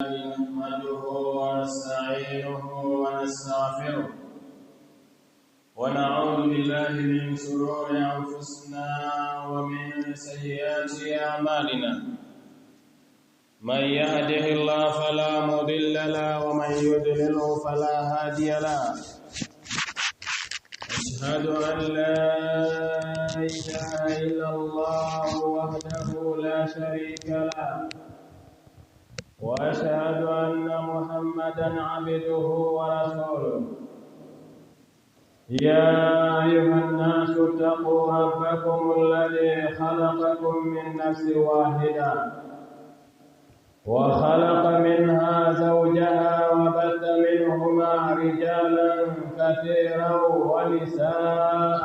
نحمده ونستعينه ونستغفره ونعوذ بالله من شرور أنفسنا ومن سيئات أعمالنا. من يهده الله فلا مضل له ومن يضلل فلا هادي له. أشهد أن لا إله إلا الله وحده لا شريك له، وأشهد أن محمدًا عبده ورسوله. يا أيها الناس اتقوا ربكم الذي خلقكم من نفس واحدة وخلق منها زوجها وبث منهما رجالا كثيرا ونساء،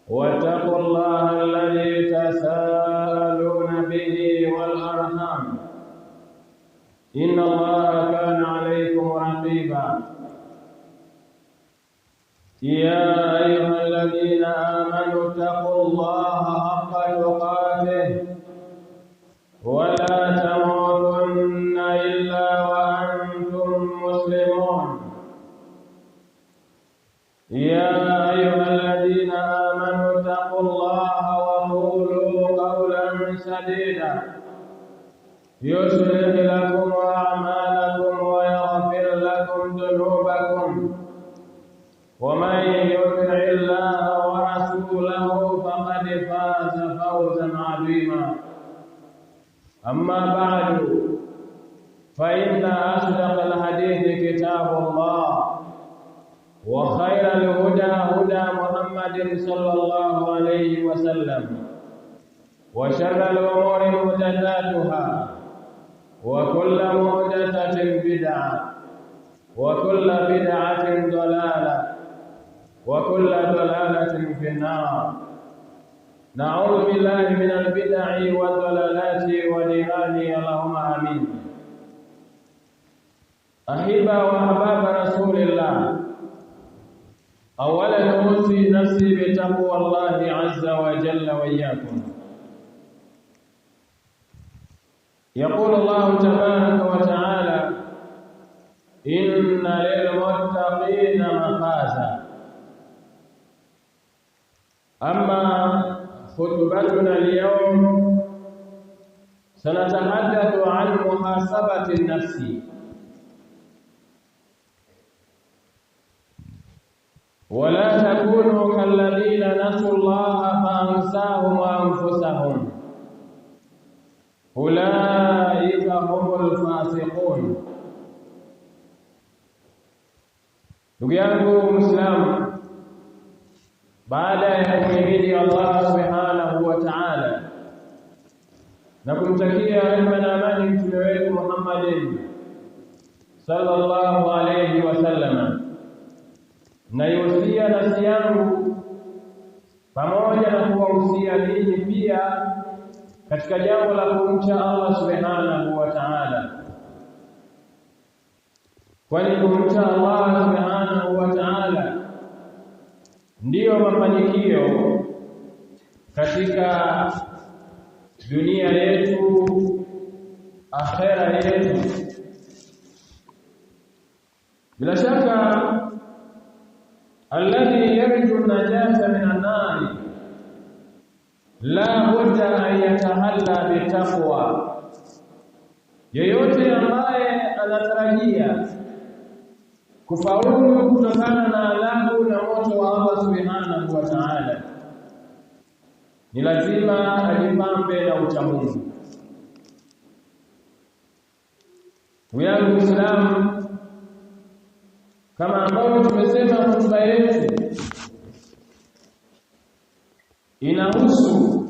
واتقوا الله الذي تساءلون به والأرحام، إن الله كان عليكم رقيبا. يا أيها الذين آمنوا اتقوا الله حق تقاته ولا تموتن إلا وأنتم مسلمون. يا أيها الذين آمنوا اتقوا الله وقولوا قولا سديدا يصلح لكم أعمالكم ويغفر لكم ذنوبكم، ومن يطع الله ورسوله فقد فاز فوزا عظيما. أما بعد، فإن أصدق الحديث كتاب الله، وخير الهدى هدى محمد صلى الله عليه وسلم، وشر الأمور محدثاتها، وكل محدثة بدعة، وكل بدعة ضلالة، وكل ضلالة في النار. نعوذ بالله من البدع والضلالات والنيران، اللهم آمين. أحبة وأحباب رسول الله، أولا أوصي نفسي بتقوى الله عز وجل وإياكم. يقول الله تبارك وتعالى: إن للمتقين مفازا. أما خطبتنا اليوم سنتحدث عن محاسبة النفس. ولا تكونوا كالذين نسوا الله فأنساهم أنفسهم أولئك هم الفاسقون. Ndugu yangu Muislamu, baada ya kumhimidi Allah subhanahu wa ta'ala na kumtakia rehema na amani mtume wetu Muhammadin sallallahu alayhi wasallam, naihusia nafsi yangu pamoja na kuwahusia ninyi pia katika jambo la kumcha Allah subhanahu wa ta'ala, kwani kumcha Allah subhanahu wa ta'ala ndiyo mafanikio katika dunia yetu, akhera yetu. Bila shaka alladhi yarju najata minan nar la budda an yatahalla bitaqwa. Yeyote ambaye anatarajia kufaulu kutokana na adhabu na moto wa Allah subhanahu wa ta'ala, ni lazima ajipambe na uchamungu. Wewe Muislamu, kama ambavyo tumesema, hotuba yetu inahusu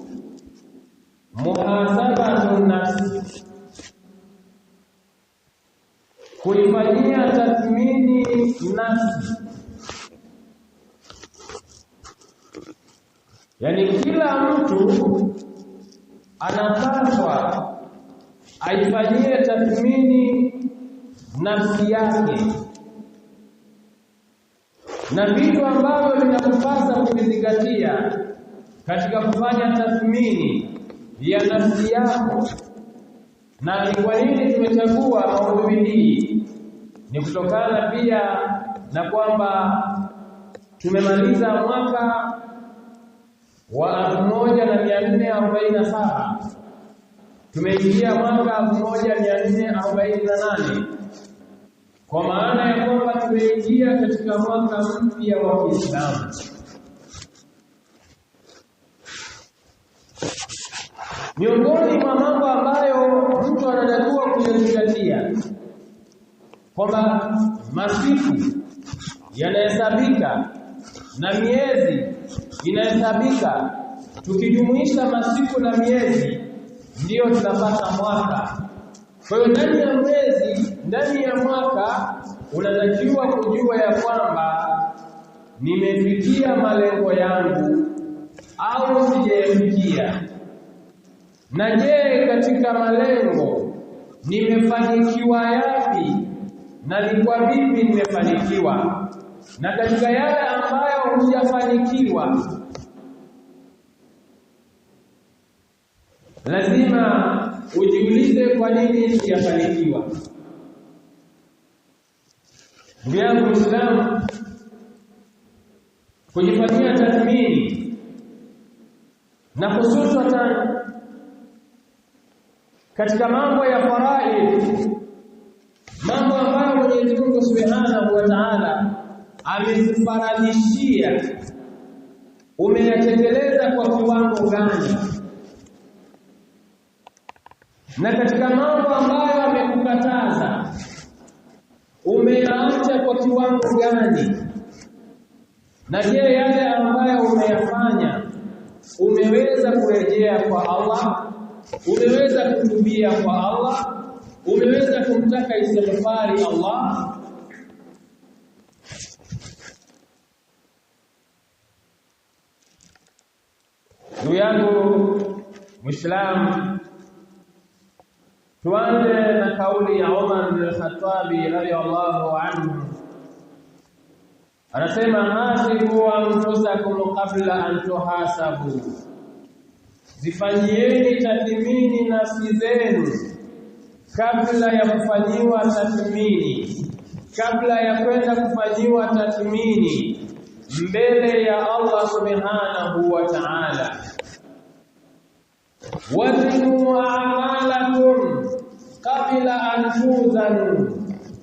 muhasabatu nafsi, kuifanyia tathmini nafsi. Yani kila mtu anapaswa aifanyie tathmini nafsi yake, na vitu ambavyo vinakupasa kuvizingatia katika kufanya tathmini ya nafsi yako Na ni kwa nini tumechagua maudhui hii? Ni kutokana pia na kwamba tumemaliza mwaka wa 1447, tumeingia mwaka 1448, kwa maana ya kwamba tumeingia katika mwaka mpya wa Kiislamu. Miongoni mwa mambo ambayo mtu anatakiwa kuyazingatia kwamba masiku yanahesabika na miezi inahesabika, tukijumuisha masiku na miezi ndio tunapata mwaka. Kwa hiyo ndani ya mwezi, ndani ya mwaka unatakiwa kujua ya kwamba nimefikia malengo yangu au sijafikia. Na je, katika malengo nimefanikiwa yapi na ni kwa vipi nimefanikiwa? Na katika yale ambayo hujafanikiwa, lazima ujiulize kwa nini sijafanikiwa. Ndugu yangu Muislamu, kujifanyia tathmini na hususan katika mambo ya faraid, mambo ambayo Mwenyezi Mungu Subhanahu wa Ta'ala amefaradhishia, umeyatekeleza kwa kiwango gani? Na katika mambo ambayo amekukataza, umeyaacha kwa kiwango gani? Na je, yale ambayo umeyafanya umeweza kurejea kwa Allah? Umeweza kutubia kwa Allah? Umeweza kumtaka istighfari Allah? Ndugu yangu Muislamu, tuanze na kauli ya Umar bin Khattab radhiyallahu anhu. Anasema, hasibu anfusakum qabla an tuhasabu, zifanyieni tathmini nafsi zenu kabla ya kufanyiwa tathmini, kabla ya kwenda kufanyiwa tathmini mbele ya Allah Subhanahu wa Ta'ala. Wazinu a'malakum qabla an tuzanu,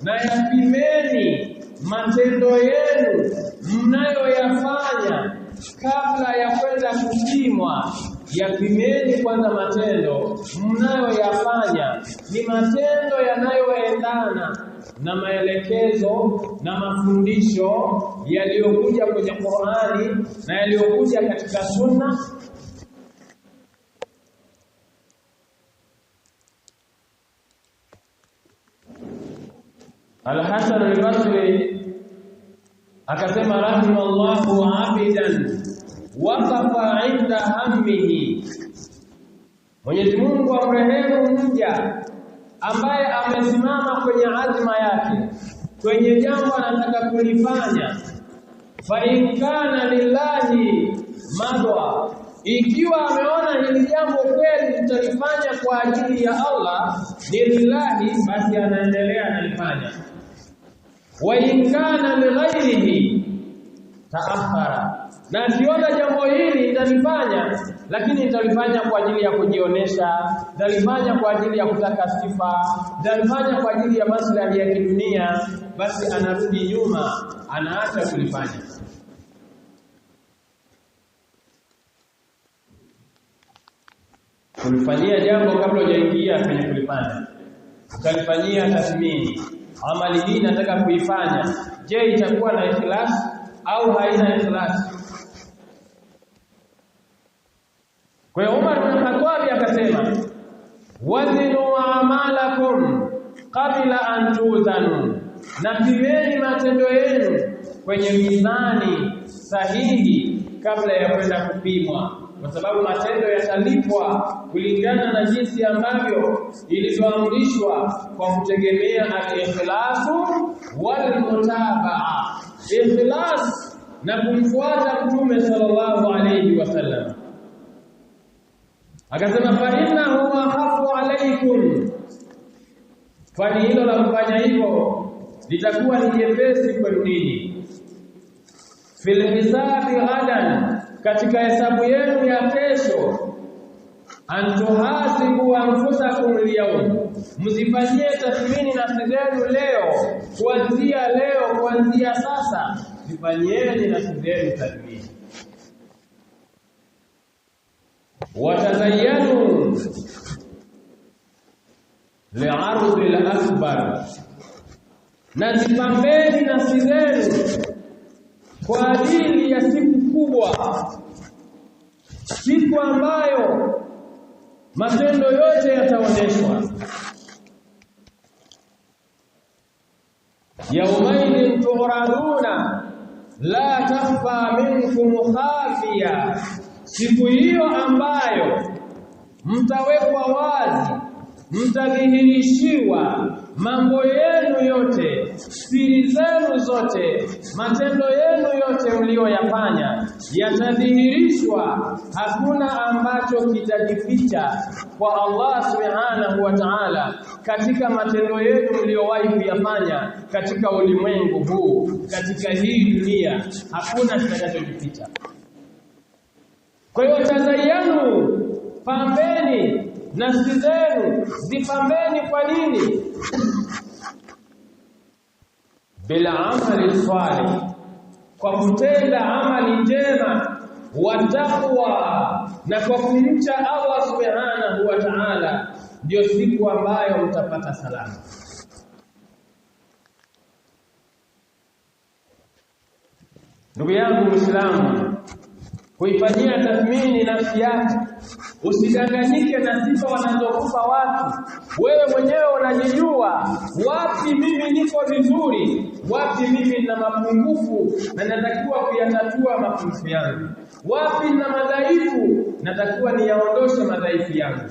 na yapimeni matendo yenu mnayoyafanya kabla ya kwenda kupimwa. Yapimeni kwanza matendo mnayoyafanya, ni matendo yanayoendana na maelekezo na mafundisho yaliyokuja kwenye Qur'ani na yaliyokuja katika Sunna. Al-Hasan al-Basri akasema, rahimallahu 'abidan waqafa 'inda hammihi, Mwenyezi Mungu amrehemu mja ambaye amesimama kwenye azma yake, kwenye jambo anataka kulifanya. Fa in kana lillahi madwa, ikiwa ameona hili jambo kweli nitalifanya kwa ajili ya Allah, ni lillahi, basi anaendelea analifanya. Wa in kana lighairihi taakhara, na akiona jambo hili nitalifanya, lakini nitalifanya kwa ajili ya kujionesha, nitalifanya kwa ajili ya kutaka sifa, nitalifanya kwa ajili ya maslahi ya kidunia, basi anarudi nyuma, anaacha kulifanya. Kulifanyia jambo kabla hujaingia kwenye kulifanya, ukalifanyia tathmini, amali hii nataka kuifanya, je, itakuwa na ikhlas au haina ikhlas? Kwa hiyo Umar bin Khattab akasema, wazinu a'malakum qabla an tuzanu, na pimeni matendo yenu kwenye mizani sahihi kabla ya kwenda kupimwa, kwa sababu matendo yatalipwa kulingana na jinsi ambavyo ilivyoamrishwa, kwa kutegemea al-ikhlasu wal mutabaa, ikhlas na kumfuata Mtume sallallahu alayhi wasallam. Akasema, fa innahu akhafu alaykum kwani hilo la kufanya hivyo litakuwa ni jepesi kwenu ninyi. Fil hisabi ghadan, katika hesabu yenu ya kesho, antuhasibu anfusakum al-yawm, msifanyie tathmini nafsi zenu leo, kuanzia sasa zifanyieni nafsi zenu tathmini. Watazayyanu li'ardi al-akbar, na zipambeni nafsi zenu kwa ajili ya siku kubwa, siku ambayo matendo yote yataonyeshwa. Yawmaidin turaduna la takhfa minkum khafiya, siku hiyo ambayo mtawekwa wazi, mtadhihirishiwa mambo yenu yote, siri zenu zote, matendo yenu yote mlioyafanya yatadhihirishwa. Hakuna ambacho kitajificha kwa Allah subhanahu wa ta'ala katika matendo yenu mliowahi kuyafanya katika ulimwengu huu, katika hii dunia, hakuna kitakachojificha. Kwa hiyo tazayyanu, pambeni nafsi zenu, zipambeni. Kwa nini? Bila amali salih, kwa kutenda amali njema, wa taqwa, na kwa kumcha Allah subhanahu wa ta'ala, ndio siku ambayo mtapata salama. Ndugu yangu Muislamu, kuifanyia tathmini nafsi yako, usidanganyike na sifa wanazokupa watu. Wewe mwenyewe unajijua wapi mimi niko vizuri, wapi mimi nina mapungufu na natakiwa kuyatatua mapungufu yangu, wapi nina madhaifu natakiwa niyaondoshe madhaifu yangu.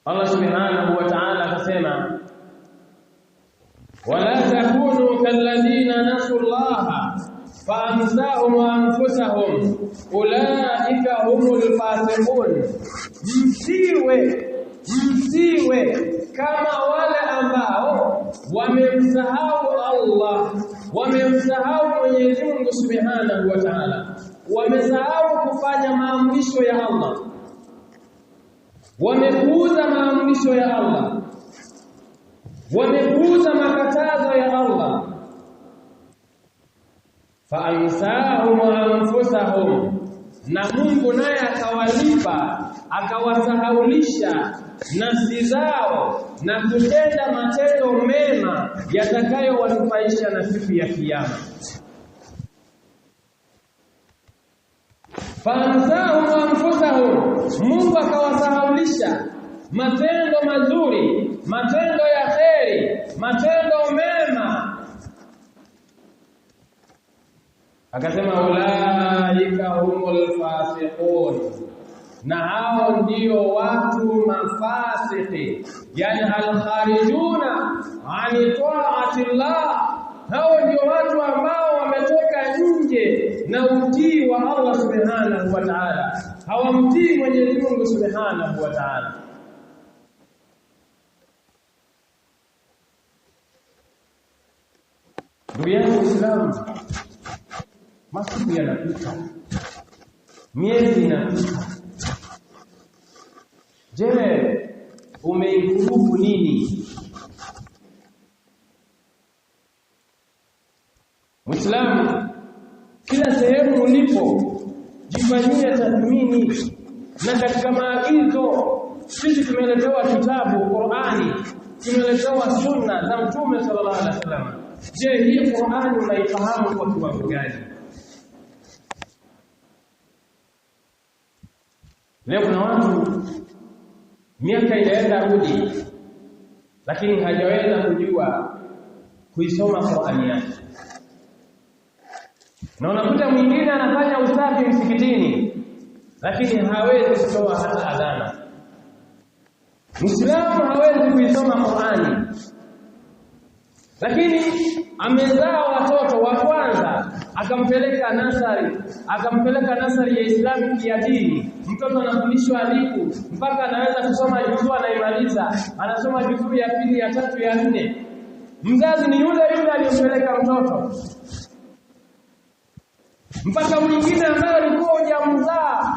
Allah subhanahu wa ta'ala akasema, wala takunu kalladhina nasullaha faamsahum anfusahum ulaika humul fasiqun, msiwe kama wale ambao wamemsahau Allah, wamemsahau Mwenyezi Mungu subhanahu wa ta'ala, wamesahau kufanya maamrisho ya Allah, wamepuuza maamrisho ya Allah, wamepuuza makatazo ya Allah. Fa'amsahum anfusahum, na Mungu naye akawalipa, akawasahaulisha nafsi zao na kutenda matendo mema yatakayowanufaisha na siku ya kiyama. Fa'amsahum anfusahum, Mungu akawasahaulisha matendo mazuri, matendo ya kheri, matendo mema. Akasema ulaika humul fasiqun, na hao ndio watu mafasiki, yani al-kharijuna ani ta'ati Allah. Hao ndio watu ambao wametoka nje na utii wa Allah subhanahu wa ta'ala, hawamtii Mwenyezi Mungu subhanahu wa ta'ala. Ndugu yangu Islam, masiku yanapita, miezi inapita. Je, umeikurufu nini? Muislamu, kila sehemu ulipo jifanyie tathmini, na katika maagizo sisi tumeletewa kitabu Qur'ani, tumeletewa sunna za Mtume sallallahu alaihi wasallam. Je, hii Qur'ani unaifahamu kwa kiwango gani? Leo kuna watu miaka inaenda rudi, lakini hajaweza kujua kuisoma Qur'ani yake. Na unakuta mwingine anafanya usafi msikitini, lakini hawezi kutoa hata adhana. Muislamu hawezi kuisoma Qur'ani. Lakini amezaa watoto wa kwanza akampeleka nasari ya Islamic ya dini. Mtoto anafundishwa alifu mpaka anaweza kusoma juzuu, anaimaliza, anasoma juzuu ya pili, ya tatu, ya nne. Mzazi ni yule yule aliyempeleka mtoto. Mpaka mwingine ambaye alikuwa hujamzaa,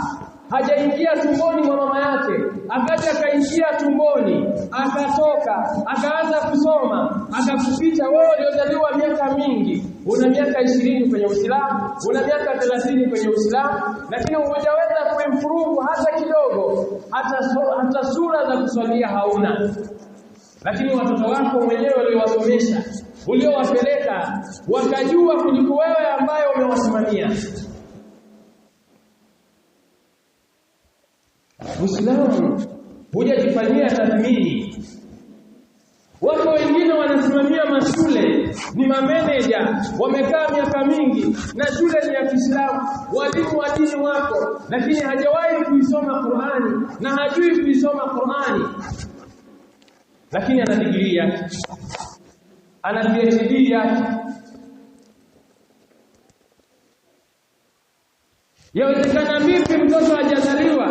hajaingia tumboni mwa mama yake, akaja akaingia tumboni, akatoka, akaanza kusoma, akakupita. Wewe uliozaliwa miaka mingi, una miaka 20 kwenye Uislamu, una miaka 30 kwenye Uislamu, lakini hujaweza kuimprove hata kidogo, hata sura za kuswalia hauna. Lakini watoto wako mwenyewe uliowasomesha, uliowapeleka, wakajua kuliko wewe ambaye umewasimamia. Uislamu hujajifanyia tathmini. Wako wengine wanasimamia mashule, ni mameneja, wamekaa miaka mingi na shule ni ya Kiislamu, walimu wa dini wako, lakini hajawahi kuisoma Qur'ani na hajui kuisoma Qur'ani. Lakini ana degree yake, ana PhD yake. Yawezekana vipi mtoto hajazaliwa,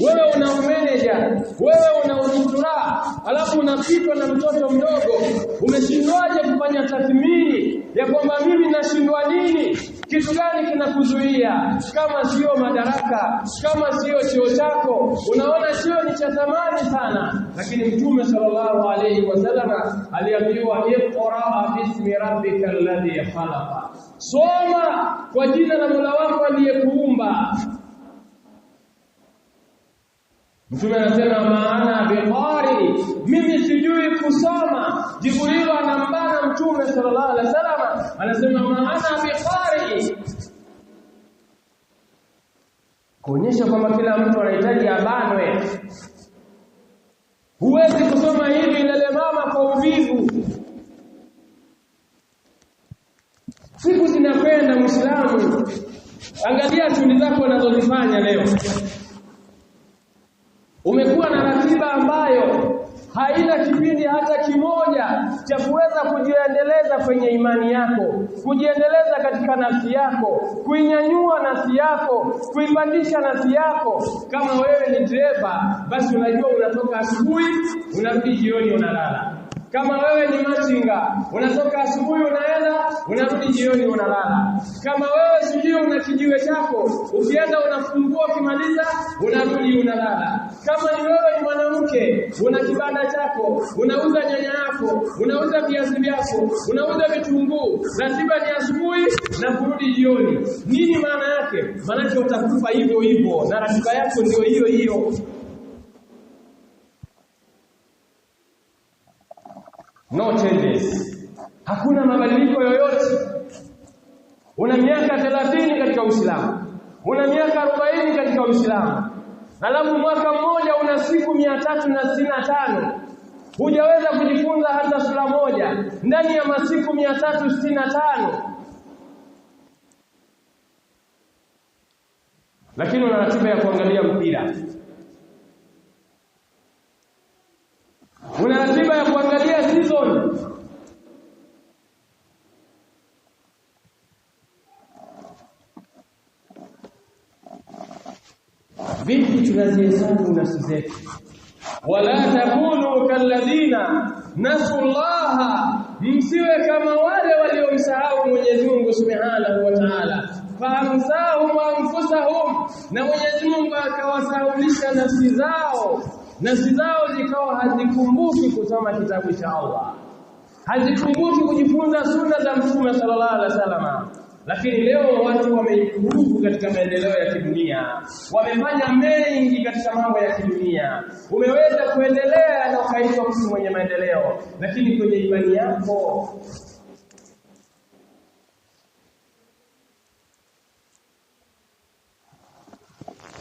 wewe una manager, wewe una udoktora, alafu unapitwa na mtoto mdogo? Umeshindwaje kufanya tathmini ya kwamba mimi nashindwa nini? Kitu gani kinakuzuia? Kama sio madaraka, kama sio cheo chako. Unaona cheo ni cha thamani sana, lakini Mtume sallallahu alayhi wasallam aliambiwa, iqra bismi rabbikal ladhi khalaqa, soma kwa jina la Mola wako aliyekuumba. Mtume anasema, maana biqari, mimi sijui kusoma. Jibril anambana Mtume sallallahu alaihi wasallam, anasema maana biqari, kuonyesha kwamba kila mtu anahitaji abanwe. Huwezi kusoma hivi lele mama kwa uvivu. Siku zinakwenda Muislamu, angalia shughuli zako unazozifanya leo. Umekuwa na ratiba ambayo haina kipindi hata kimoja cha kuweza kujiendeleza kwenye imani yako, kujiendeleza katika nafsi yako, kuinyanyua nafsi yako, kuipandisha nafsi yako. Kama wewe ni dereva, basi unajua unatoka asubuhi, unarudi jioni unalala. Kama wewe ni machinga, unatoka asubuhi unaenda, unarudi jioni unalala. Kama wewe sijui una kijiwe chako, ukienda unafungua, ukimaliza unarudi unalala. Kama ni wewe ni mwanamke, una kibanda chako, unauza nyanya yako, unauza viazi vyako, unauza vitunguu, ratiba ni asubuhi na kurudi jioni. Nini maana yake? Maana yake utakufa hivyo hivyo na ratiba yako ndio hiyo hiyo. No changes. Hakuna mabadiliko yoyote. Una miaka 30 katika Uislamu, una miaka 40 katika Uislamu, alafu mwaka mmoja una siku 365. Hujaweza kujifunza hata sura moja ndani ya masiku 365. Lakini una ratiba ya kuangalia mpira, una ratiba ya kuangalia season. Vipi tunazihesabu nafsi zetu? Wala takunu kalladhina nasullaha, msiwe kama wale waliomsahau Mwenyezi Mungu Subhanahu wa Ta'ala. Faamsahum anfusahum, na Mwenyezi Mungu akawasahaulisha nafsi zao. Nafsi zao zikawa hazikumbuki kusoma kitabu cha Allah, hazikumbuki kujifunza sunna za Mtume sallallahu alaihi wasallam. Lakini leo watu wameimprove katika maendeleo ya kidunia, wamefanya mengi katika mambo ya kidunia. Umeweza kuendelea na ukaitwa mtu mwenye maendeleo, lakini kwenye imani yako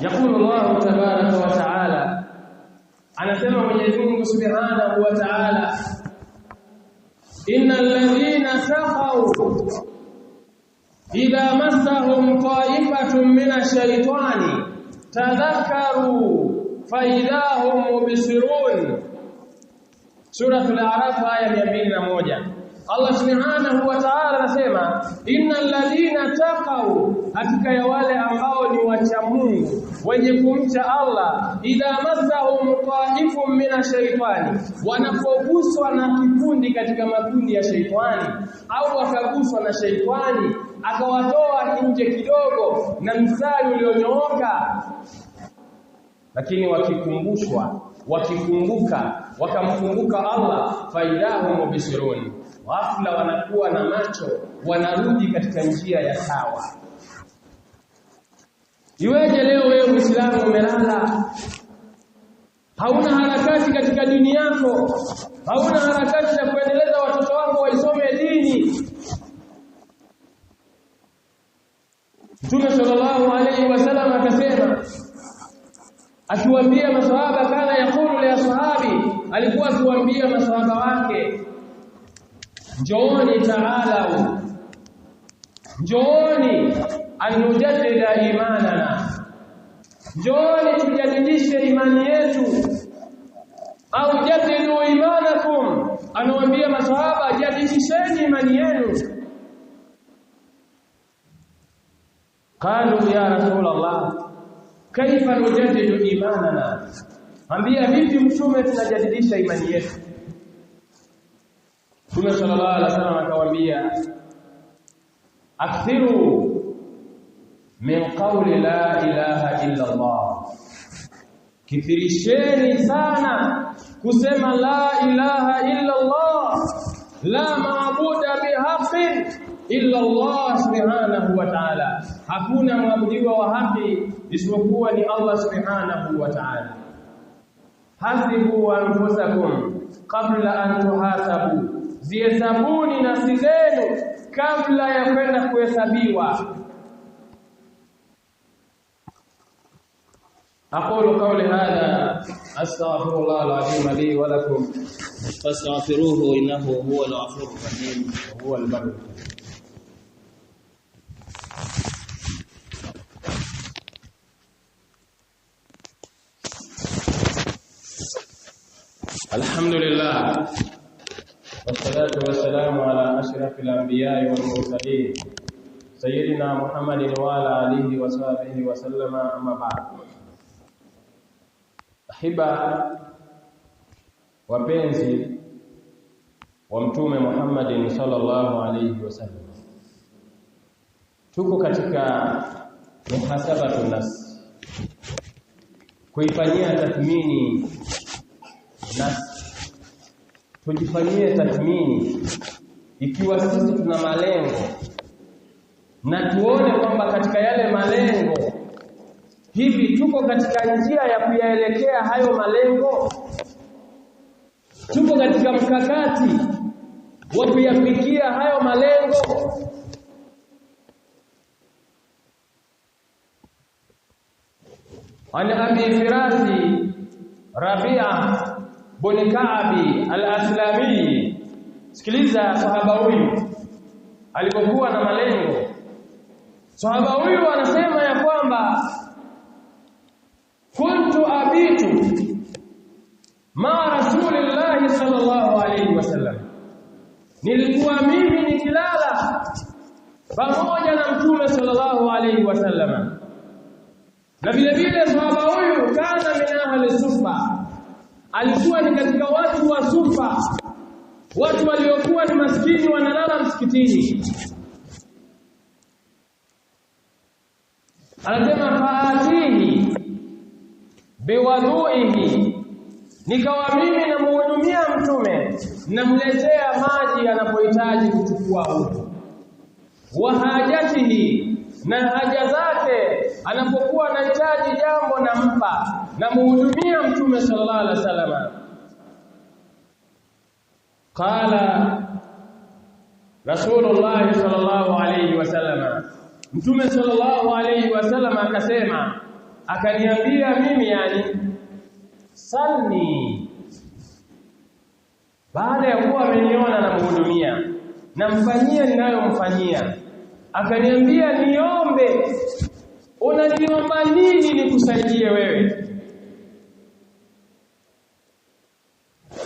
يقول الله تبارك وتعالى, anasema Mwenyezi Mungu Subhanahu wa Ta'ala, innal ladhina taqaw idha massahum ta'ifatun minash shaitani tadhakkaru fa idahum mubsirun. Sura al-A'raf aya 201. Allah subhanahu wa ta'ala anasema innal ladhina taqaw, hakika ya wale ambao ni wacha Mungu wenye kumcha Allah, idha massahum ta'ifun minash shaitani, wanapoguswa na kikundi katika makundi ya shaitani au wakaguswa na shaitani akawatoa nje kidogo na mstari ulionyooka, lakini wakikumbushwa, wakikumbuka, wakamkumbuka Allah, faidahum mubsirun, ghafla wanakuwa na macho, wanarudi katika njia ya sawa. Iweje leo wewe Muislamu umelala, hauna harakati katika dini yako, hauna harakati za kuendeleza watoto wako waisome dini? Mtume sallallahu alayhi wasallam akasema, akiwaambia maswahaba, kana yakulu li ashabi, alikuwa akiwaambia maswahaba wake, njooni ta'alau, njooni anujaddida imanana, njooni tujadidishe imani yetu, au jaddidu imanakum, anawaambia maswahaba, jadidisheni imani yenu. Qalu ya Rasulullah, kaifa nujaddidu imanana, ambia vipi mtume tunajadidisha imani yetu? Mtume sallallahu alaihi wasallam akawaambia, akthiru min qawli la ilaha illa Allah, kithirisheni sana kusema la ilaha illa Allah, la maabuda bihaqqin illa Allah subhanahu wa ta'ala, hakuna mwabudiwa wa haki isipokuwa ni Allah subhanahu wa ta'ala. Hasibu anfusakum qabla an tuhasabu, zihesabuni nafsi zenu kabla ya kwenda kuhesabiwa. أقول قولي هذا أستغفر الله العظيم لي ولكم فاستغفروه إنه هو الغفور الرحيم وهو البر. الحمد لله والصلاة والسلام على أشرف الأنبياء والمرسلين سيدنا محمد وعلى آله وصحبه وسلم، أما بعد. Ahiba wapenzi wa Mtume Muhammad sallallahu alayhi wasallam, tuko katika muhasabatu nafsi, kuifanyia tathmini nafsi. Tujifanyie tathmini ikiwa sisi tuna malengo, na tuone kwamba katika yale malengo hivi tuko katika njia ya kuyaelekea hayo malengo, tuko katika mkakati wa kuyafikia hayo malengo. Ana Abi Firasi Rabi'a bin Ka'bi al-Aslami, sikiliza sahaba huyu alipokuwa na malengo. Sahaba huyu anasema ya kwamba kuntu abitu ma Rasulillah sallallahu alayhi wasallam, nilikuwa mimi nikilala pamoja na Mtume sallallahu alayhi wasallam. Na vile vile sahaba huyu kana min ahli sufa, alikuwa ni katika watu wa sufa, watu waliokuwa ni maskini wanalala msikitini. Anasema faatihi biwadhuihi, nikawa mimi namuhudumia Mtume, namletea maji anapohitaji kuchukua udhu, wa hajatihi, na haja zake anapokuwa anahitaji jambo nampa, namuhudumia Mtume sallallahu alaihi wasallam. Qala Rasulullah sallallahu alaihi wasallam, Mtume sallallahu alaihi wasallam akasema, akaniambia mimi, yani salni, baada ya kuwa ameniona na mhudumia, namfanyia ninayomfanyia, akaniambia niombe. Unaniomba nini nikusaidie wewe?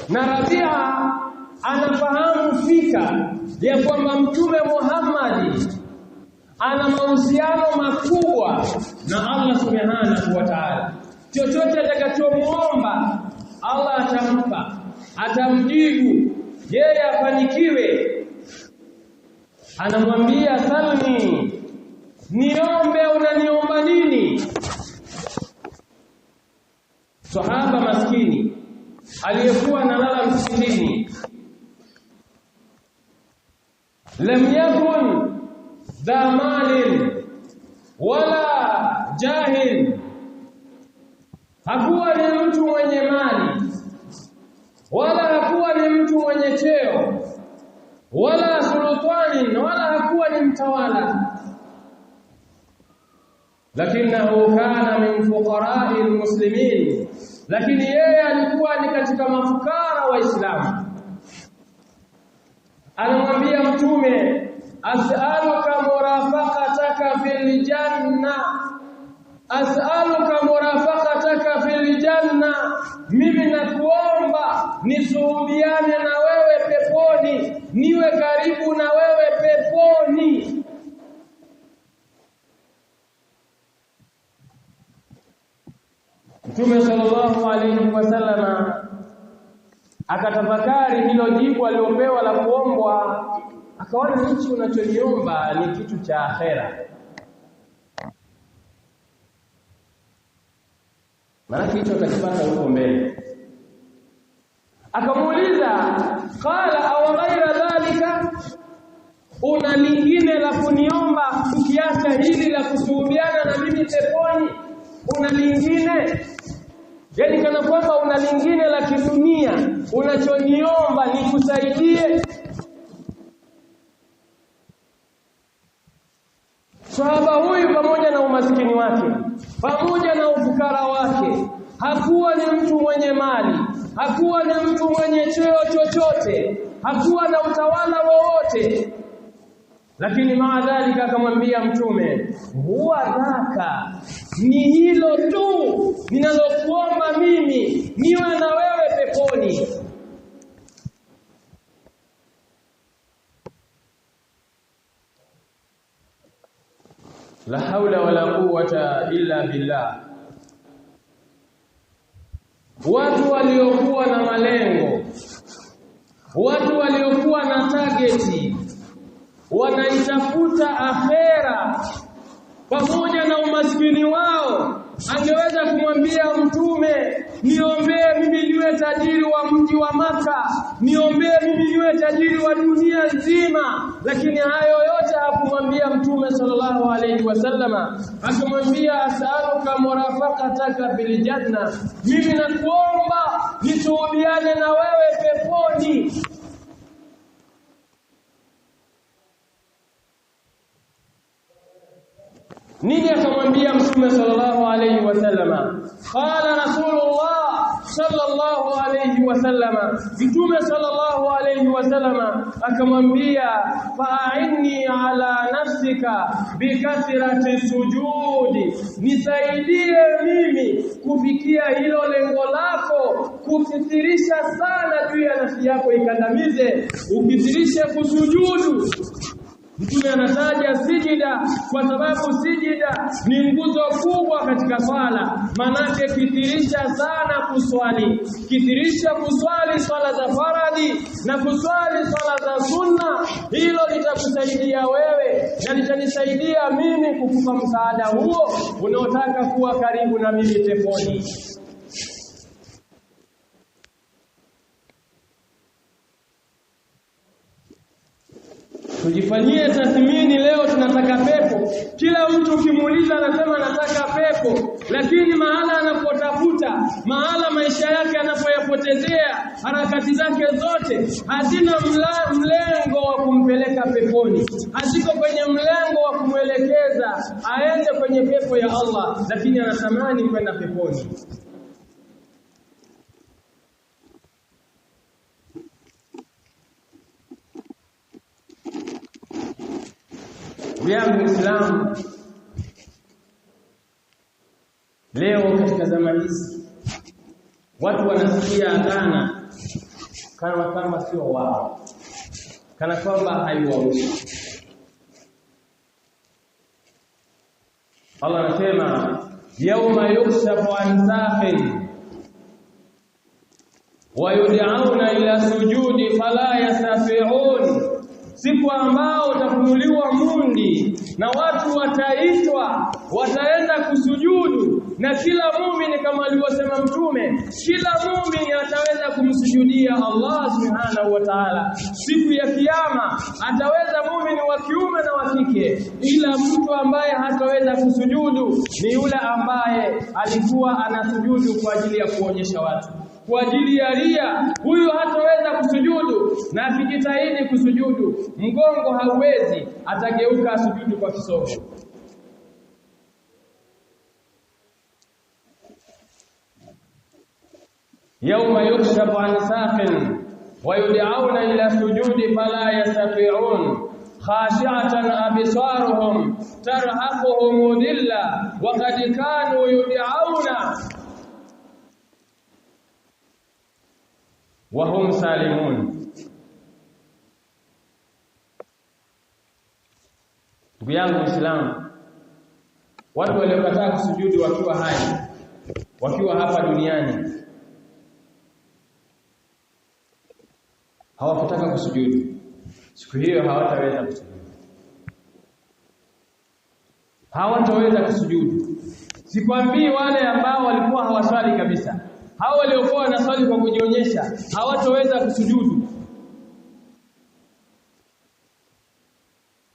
Na Rabi'a anafahamu fika ya kwamba Mtume Muhammad ana mahusiano makubwa na Allah Subhanahu wa Ta'ala. Chochote atakachomuomba Allah atampa, atamjibu, yeye afanikiwe. Anamwambia salni, niombe, unaniomba nini? Sahaba maskini aliyekuwa analala msikitini, lam yakun dha malin wala jahil, hakuwa ni mtu mwenye mali wala hakuwa ni mtu mwenye cheo wala sultani wala hakuwa ni mtawala, lakinahu kana min fuqara'i almuslimin, lakini yeye alikuwa ni katika mafukara wa Uislamu. Anamwambia Mtume, as'aluka murafaqataka fil janna, as'aluka murafaqataka fil janna, mimi nakuomba nisuhubiane na wewe peponi, niwe karibu na wewe peponi. Mtume sallallahu alayhi wasallam akatafakari hilo jibu aliopewa la kuombwa, akaona hichi unachoniomba ni kitu cha akhera, maana hicho atakipata huko mbele. Akamuuliza, qala aw ghaira dhalika, una lingine la kuniomba ukiacha hili la kusuhubiana na mimi peponi? Una lingine? Yani kana kwamba una lingine la kidunia unachoniomba nikusaidie? Sahaba huyu pamoja na umaskini wake, pamoja na ufukara wake, hakuwa ni mtu mwenye mali, hakuwa ni mtu mwenye cheo chochote, hakuwa na utawala wowote, lakini maadhalika akamwambia Mtume, huwa dhaka, ni hilo tu ninalokuomba mimi, niwe na wewe peponi. La haula wala quwwata illa billah. Watu waliokuwa na malengo, watu waliokuwa na targeti, wanaitafuta akhera pamoja na umaskini wao, angeweza kumwambia Mtume, niombee mimi niwe tajiri wa mji wa Maka, niombee mimi niwe tajiri wa dunia nzima, lakini hayo yote hakumwambia Mtume sallallahu alayhi wasallama. Akamwambia, as'aluka murafaqataka bil janna, mimi nakuomba nisuhubiane na wewe peponi. Nini akamwambia Mtume sallallahu alayhi wasallama? Qala Rasulullah sallallahu alayhi wasallama, Mtume sallallahu alayhi wasallama akamwambia, fa'inni ala nafsika bikathrati sujudi, nisaidie mimi kufikia hilo lengo lako, kukithirisha sana juu ya nafsi yako ikandamize, ukithirishe kusujudu. Mtume anataja sijida kwa sababu sijida ni nguzo kubwa katika swala. Manake kithirisha sana kuswali, kithirisha kuswali swala za faradhi na kuswali swala za sunna. Hilo litakusaidia wewe na litanisaidia mimi kukupa msaada huo unaotaka kuwa karibu na mimi peponi. Tujifanyie tathmini leo, tunataka pepo. Kila mtu ukimuuliza anasema nataka pepo, lakini mahala anapotafuta, mahala maisha yake anapoyapotezea, harakati zake zote hazina mlengo wa kumpeleka peponi, haziko kwenye mlengo wa kumwelekeza aende kwenye pepo ya Allah, lakini anatamani kwenda peponi. Yangu Islam leo katika zama hizi watu wanasikia adhana kana kwamba sio wao, kana kwamba haiwahusu. Allah anasema yauma yukshafu an saqin wa yud'auna ila sujudi fala yastati'un, siku ambao utafunuliwa mundi na watu wataitwa, wataenda kusujudu, na kila muumini kama alivyosema Mtume, kila muumini ataweza kumsujudia Allah subhanahu wa ta'ala. Siku ya kiyama ataweza muumini wa kiume na wa kike, ila mtu ambaye hataweza kusujudu ni yule ambaye alikuwa anasujudu kwa ajili ya kuonyesha watu, kwa ajili ya ria. Huyu hataweza kusujudu, na akijitahidi kusujudu mgongo hauwezi, atageuka sujudu kwa kisogo. Yauma yukshafu an saqin wa yud'auna ila sujudi fala yastati'un khashi'atan absaruhum tarhaquhum dhilla wa qad kanu yud'auna wa hum salimun. Ndugu yangu Muislamu, watu waliokataa kusujudu wakiwa hai, wakiwa hapa duniani, hawakutaka kusujudu, siku hiyo hawataweza kusujudu, hawataweza kusujudu. Sikwambii wale ambao walikuwa hawaswali kabisa, hao waliokuwa wanaswali kwa kujionyesha hawataweza kusujudu.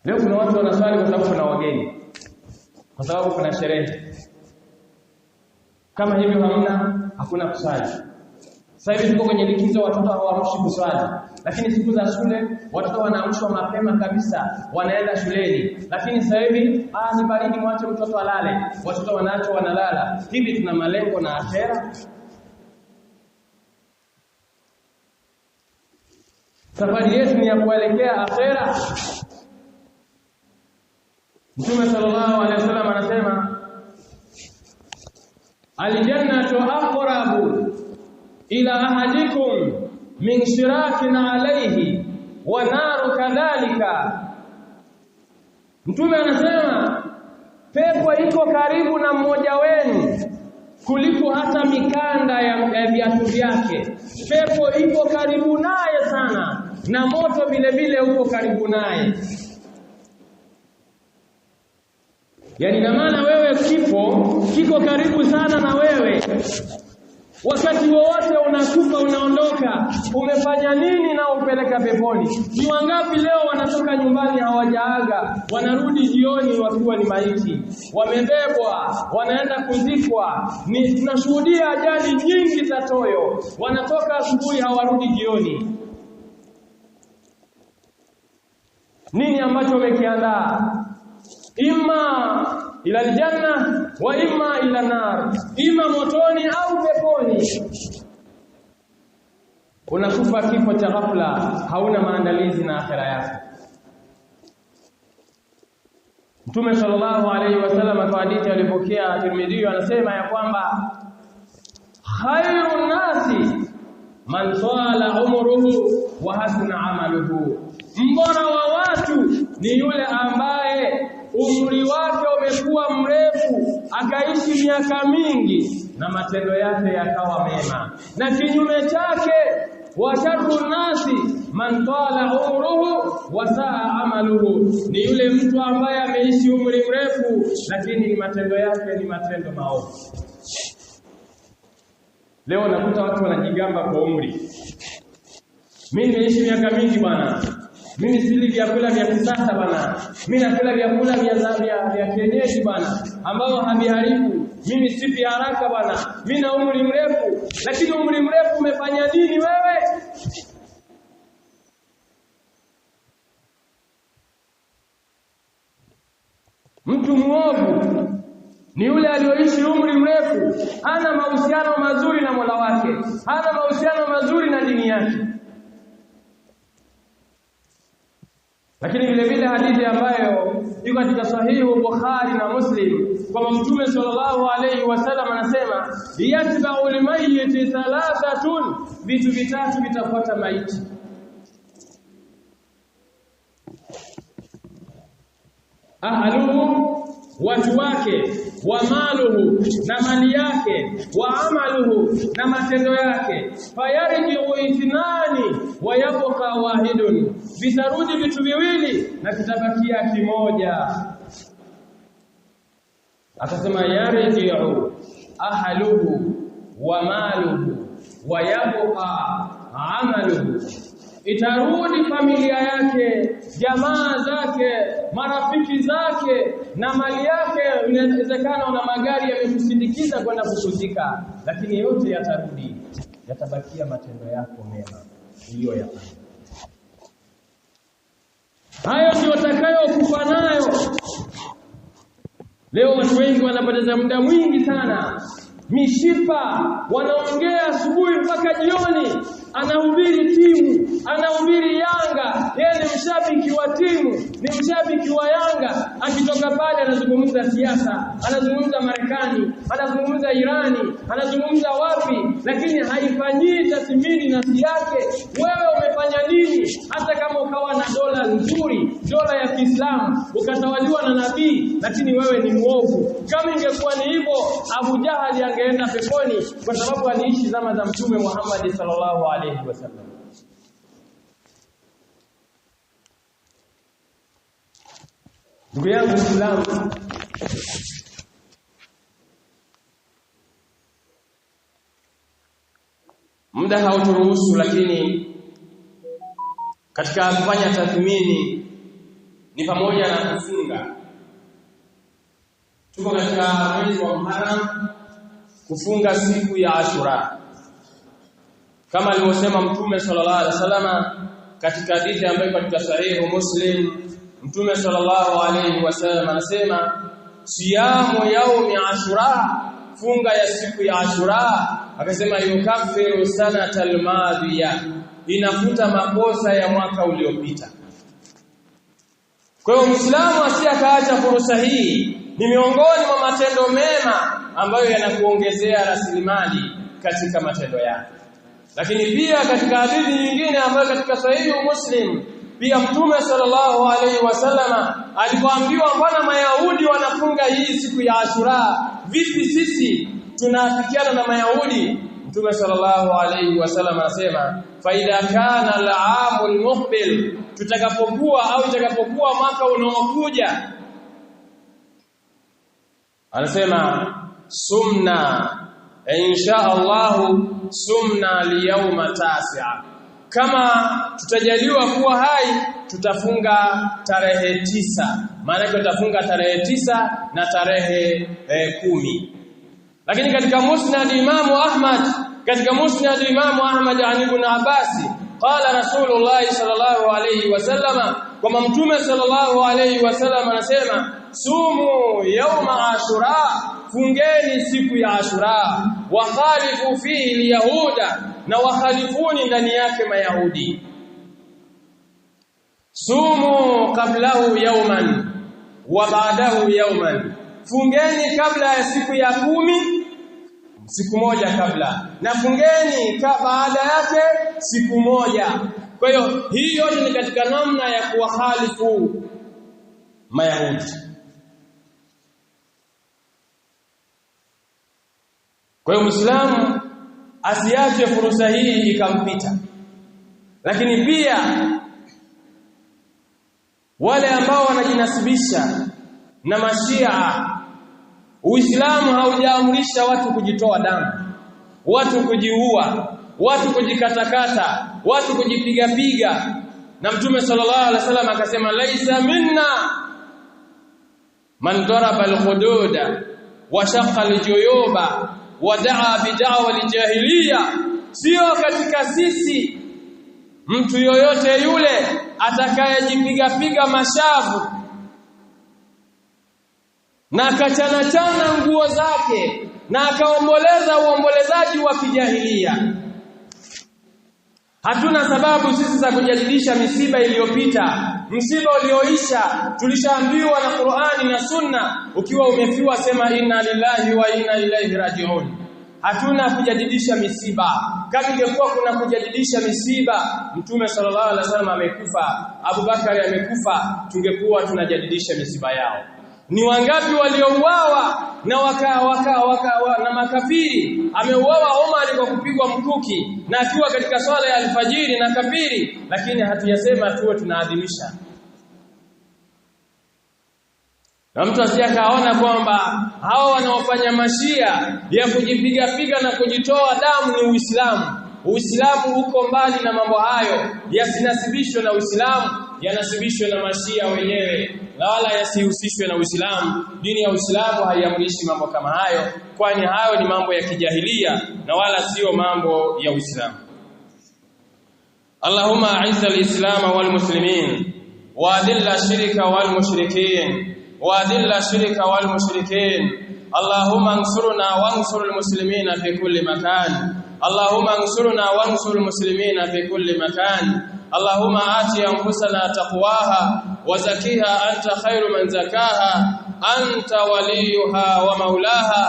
Leo kuna watu wanaswali kwa sababu kuna wageni, kwa sababu kuna sherehe. Kama hivyo hakuna kusali. Sasa hivi tuko kwenye likizo, watoto hawaamshi kuswali, lakini siku za shule watoto wanaamshwa mapema kabisa, wanaenda shuleni. Lakini sasa hivi ni baridi, mwache mtoto alale, watoto wanaachwa wanalala. Hivi tuna malengo na akhera? Safari yetu ni ya kuelekea akhera. Mtume sallallahu alaihi wasallam anasema aljannatu aqrabu ila ahadikum min shirakin alayhi wa naru kadhalika. Mtume anasema pepo iko karibu na mmoja wenu kuliko hata mikanda ya viatu vyake. Pepo iko karibu naye sana, na moto vile vile uko karibu naye. Yani na maana wewe kiko karibu sana na wewe. Wakati wowote unakufa, unaondoka, umefanya nini na upeleka peponi? Ni wangapi leo wanatoka nyumbani hawajaaga, wanarudi jioni wakiwa ni maiti, wamebebwa, wanaenda kuzikwa. Tunashuhudia ajali nyingi za toyo, wanatoka asubuhi hawarudi jioni. Nini ambacho umekiandaa? Imma ila aljanna wa imma ila nar, ima motoni au peponi. Unakufa kifo cha ghafla, hauna maandalizi na akhera yako. Mtume sallallahu alayhi wasallam kwa hadithi alipokea Tirmidhi anasema ya kwamba khairun nasi man tala umruhu wa hasuna amaluhu, mbora wa watu ni yule ambaye umri wake umekuwa mrefu, akaishi miaka mingi na matendo yake yakawa mema. Na kinyume chake, wa sharrun nasi man tala umruhu wa saa amaluhu, ni yule mtu ambaye ameishi umri mrefu lakini matendo yake ni matendo maovu. Leo nakuta watu wanajigamba kwa umri. Mimi nimeishi miaka mingi bwana, mimi sili vyakula vya kisasa bwana, mimi nakula vyakula vya kienyeji bwana ambao haviharibu, mimi sipi haraka bwana, mimi na umri mrefu. Lakini umri mrefu umefanya nini wewe? Mtu muovu ni yule aliyoishi umri mrefu, hana mahusiano mazuri na Mola wake, hana mahusiano mazuri na dini yake. Lakini vile vile hadithi ambayo iko katika sahihi Bukhari na Muslim, kwa Mtume sallallahu alayhi wasallam anasema yatba'u al-mayyit thalathatun, vitu vitatu vitafuata maiti. Ahluhu, watu wake, wa maluhu, na mali yake, wa amaluhu, na matendo yake. Fayarji'u ithnani wa yabqa wahidun, vitarudi vitu viwili na kitabakia kimoja. Akasema yarji'u ahluhu wa maluhu wa yabqa amaluhu, itarudi familia yake, jamaa zake, marafiki zake na mali yake. Inawezekana una magari yamekusindikiza kwenda kukuzika, lakini yote yatarudi, yatabakia matendo yako mema uliyoyafanya. Hayo ndio utakayokufa nayo. Leo watu wengi wanapoteza muda mwingi sana, mishipa, wanaongea asubuhi mpaka jioni, anahubiri timu, anahubiri Yanga, yeye ni mshabiki wa timu, ni mshabiki wa Yanga. Akitoka pale anazungumza siasa, anazungumza Marekani, anazungumza Irani, anazungumza wapi, lakini haifanyii tathmini nafsi yake. Wewe umefanya nini? Hata kama ukawa na dola nzuri, dola ya Kiislamu, ukatawaliwa na nabii, lakini wewe ni muovu. Kama ingekuwa ni hivyo, Abu Jahali angeenda peponi, kwa sababu aliishi zama za Mtume Muhammad sallallahu alaihi wasallam. Ndugu yangu Muislamu, muda hauturuhusu, lakini katika kufanya tathmini ni pamoja na kufunga. Tuko katika mwezi wa Muharram, kufunga siku ya Ashura, kama alivyosema Mtume sallallahu alaihi wasallam katika hadithi ambayo katika sahihi Muslim. Mtume sallallahu alaihi wasallam anasema siyamu yaumi Ashura, funga ya siku ya Ashura, akasema yukaffiru sanatal madhiya, inafuta makosa ya mwaka uliopita. Kwa hiyo Muislamu asiyakaacha fursa hii, ni miongoni mwa matendo mema ambayo yanakuongezea rasilimali katika matendo yako. Lakini pia katika hadithi nyingine ambayo katika sahihi Muslim, pia Mtume sallallahu alaihi wasallam alipoambiwa mbona Mayahudi wanafunga hii siku ya Ashura, vipi sisi tunaafikiana na Mayahudi? Mtume sallallahu alaihi wasallam anasema fa idha kana al-aamul muqbil, tutakapokuwa au itakapokuwa mwaka unaokuja, anasema sumna insha Allah, sumna liyawma tasi'a, kama tutajaliwa kuwa hai tutafunga tarehe 9, maana yake tutafunga tarehe 9 na tarehe 10. Lakini katika Musnad Imam Ahmad, an Ibn Abbas, qala Rasulullah sallallahu alayhi wasallam, kama Mtume sallallahu alayhi wasallam anasema sumu yawma Ashura, fungeni siku ya Ashura, wa khalifu fihi al-yahuda, na wakhalifuni ndani yake Mayahudi. Sumu qablahu yawman wa ba'dahu yawman, fungeni kabla ya siku ya 10, siku moja kabla, na fungeni baada yake siku moja. Kwa hiyo hii yote ni katika namna ya kuwahalifu Mayahudi. Kwa hiyo Muislamu asiache fursa hii ikampita. Lakini pia wale ambao wanajinasibisha na Mashia, Uislamu haujaamrisha watu kujitoa damu, watu kujiua, watu kujikatakata, watu kujipiga. Na Mtume sallallahu alaihi wasallam akasema laisa minna man daraba al-hududa wa shaqqa al-juyuba wa da'a bid'awa al-jahiliya, sio katika sisi mtu yoyote yule atakayejipiga mashavu na akachana nguo zake na akaomboleza uombolezaji wa kijahilia. Hatuna sababu sisi za kujadidisha misiba iliyopita. Msiba ulioisha tulishaambiwa na Qur'ani na Sunna, ukiwa umefiwa sema inna lillahi wa inna ilaihi raji'un. Hatuna kujadidisha misiba. Kama ingekuwa kuna kujadidisha misiba, Mtume sallallahu alaihi wasallam amekufa, Abu Bakari amekufa, tungekuwa tunajadidisha misiba yao. Ni wangapi waliouawa na makafiri? Ameuawa Omar kwa kupigwa mkuki na akiwa katika swala ya alfajiri na kafiri, lakini hatuyasema tuwe tunaadhimisha. Na mtu asiyakaona kwamba hao wanaofanya mashia ya kujipiga na kujitoa damu ni Uislamu. Uislamu uko mbali na mambo hayo, yasinasibishwe na Uislamu, yanasibishwe na mashia wenyewe, na wala yasihusishwe na Uislamu. Dini ya Uislamu haiamrishi mambo kama hayo, kwani hayo ni mambo ya kijahilia na wala sio mambo ya Uislamu. Allahumma a'izza al-islam wal muslimin wa adilla ash-shirka wal mushrikeen وأذل الشرك والمشركين. اللهم انصرنا وانصر المسلمين في كل مكان. اللهم انصرنا وانصر المسلمين في كل مكان. اللهم آت أنفسنا تقواها وزكيها أنت خير من زكاها أنت وليها ومولاها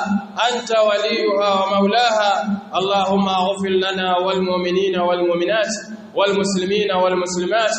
أنت وليها ومولاها. اللهم اغفر لنا والمؤمنين والمؤمنات والمسلمين والمسلمات